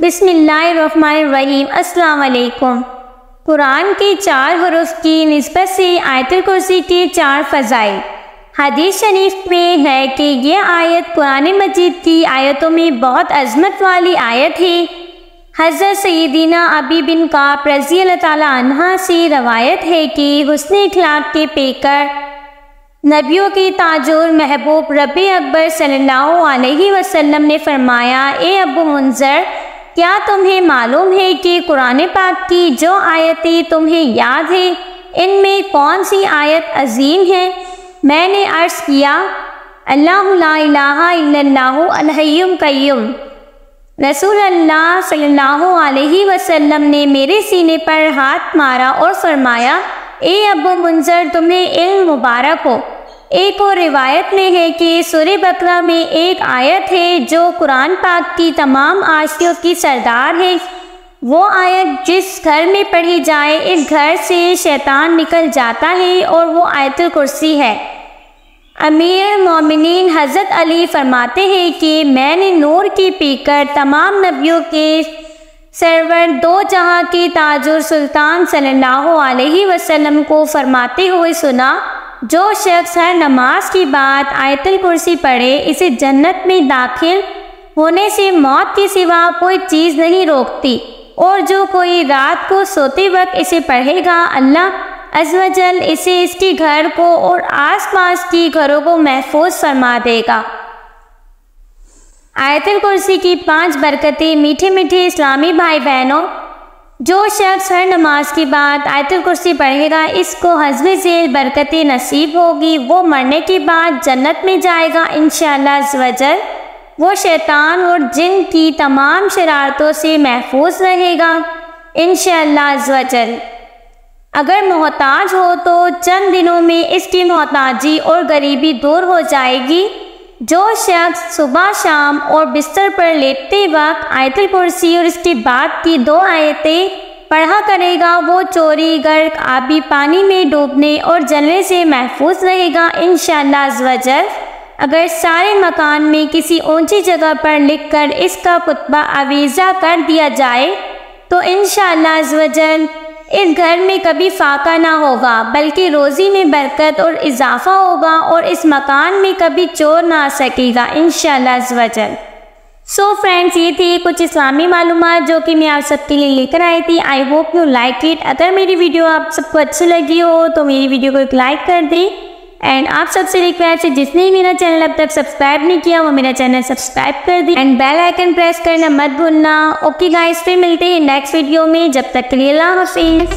बिस्मिल्लाहिर्रहमानिर्रहीम। अस्सलाम वालेकुम। कुरान के 4 हरूफ की निस्बत से आयतुल कुर्सी के 4 फ़ज़ाइल। हदीस शरीफ में है कि यह आयत कुरान मजीद की आयतों में बहुत अज़मत वाली आयत है। हज़रत सय्यदीना अबी बिन काब रज़ी अल्लाह ताला अन्हा से रवायत है कि हुस्न इखलाक के पेकर नबियों के ताजुर महबूब रब्बे अकबर सल्लल्लाहु अलैहि वसल्लम ने फरमाया, ए अबू मुंज़र, क्या तुम्हें मालूम है कि कुरान पाक की जो आयतें तुम्हें याद है, इनमें कौन सी आयत अजीम है? मैंने अर्ज़ किया, अल्लाहु ला इलाहा इल्लल्लाहु अल हय्युल क़य्यूम। रसूल अल्लाह सल्लल्लाहु अलैहि वसल्लम ने मेरे सीने पर हाथ मारा और फरमाया, ए अबू मुंज़र, तुम्हें इल्म मुबारक हो। एक और रिवायत में है कि सूरह बकरा में एक आयत है जो कुरान पाक की तमाम आयतों की सरदार है। वो आयत जिस घर में पढ़ी जाए, इस घर से शैतान निकल जाता है, और वो आयतुल कुर्सी है। अमीर मोमिनीन हज़रत अली फरमाते हैं कि मैंने नूर की पीकर तमाम नबियों के सरवर दो जहां के ताजुर सुल्तान सल्लल्लाहु अलैहि वसल्लम को फरमाते हुए सुना, जो शख्स हर नमाज की बाद आयतुल कुर्सी पढ़े, इसे जन्नत में दाखिल होने से मौत के सिवा कोई चीज़ नहीं रोकती, और जो कोई रात को सोते वक्त इसे पढ़ेगा, अल्लाह अज़्ज़वजल इसे, इसके घर को और आसपास की घरों को महफूज फरमा देगा। आयतुल कुर्सी की 5 बरकतें। मीठे मीठे इस्लामी भाई बहनों, जो शख्स हर नमाज के बाद आयतुल कुर्सी पढ़ेगा, इसको हज़्ब से बरकतें नसीब होगी। वो मरने के बाद जन्नत में जाएगा इंशाअल्लाह अज़्ज़वजल। वो शैतान और जिन की तमाम शरारतों से महफूज रहेगा इंशाअल्लाह अज़्ज़वजल। अगर मोहताज हो तो चंद दिनों में इसकी मोहताजी और गरीबी दूर हो जाएगी। जो शख्स सुबह शाम और बिस्तर पर लेटते वक्त आयतुल कुर्सी और इसके बाद की 2 आयतें पढ़ा करेगा, वो चोरी, गर्क, आबी पानी में डूबने और जलने से महफूज रहेगा इंशाअल्लाह अज़्ज़वजल। अगर सारे मकान में किसी ऊंची जगह पर लिखकर इसका कुतबा अवीज़ा कर दिया जाए तो इंशाअल्लाह अज़्ज़वजल इस घर में कभी फाका ना होगा, बल्कि रोज़ी में बरकत और इजाफा होगा, और इस मकान में कभी चोर ना आ सकेगा इंशाअल्लाह अज़्ज़वजल। सो फ्रेंड्स, ये थी कुछ इस्लामी मालूमात जो कि मैं आप सबके लिए लेकर आई थी। I hope you like it. अगर मेरी वीडियो आप सबको अच्छी लगी हो तो मेरी वीडियो को एक लाइक कर दें। एंड आप सबसे रिक्वेस्ट है, जिसने मेरा चैनल अब तक सब्सक्राइब नहीं किया वो मेरा चैनल सब्सक्राइब कर दें एंड बेल आइकन प्रेस करना मत भूलना। ओके गाइस, फिर मिलते हैं नेक्स्ट वीडियो में। जब तक के लिए अल्लाह हाफिज़।